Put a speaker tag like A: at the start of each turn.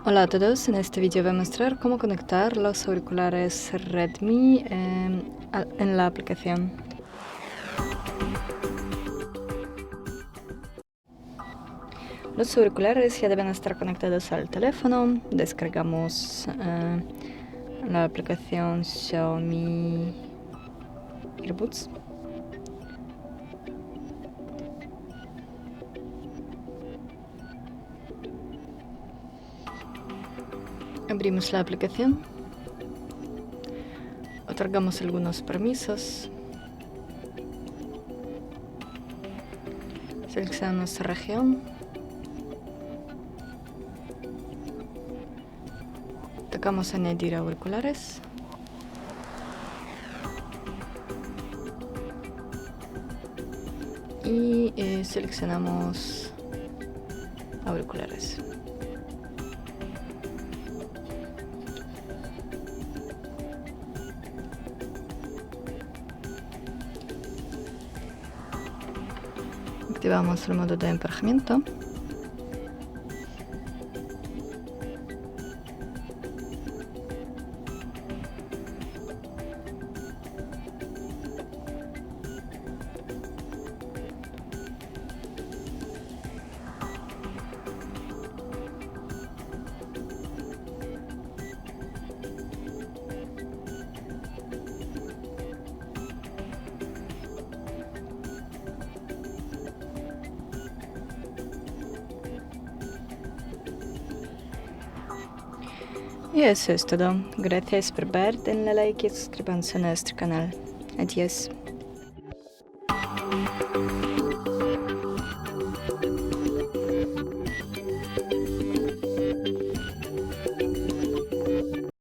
A: Hola a todos, en este vídeo voy a mostrar cómo conectar los auriculares REDMI en la aplicación. Los auriculares ya deben estar conectados al teléfono. Descargamos la aplicación Xiaomi Buds. Abrimos la aplicación, otorgamos algunos permisos, seleccionamos región, tocamos añadir auriculares y seleccionamos auriculares. Activamos el modo de emparejamiento. Y eso es todo. Gracias por ver, denle like y suscríbanse a nuestro canal. Adiós.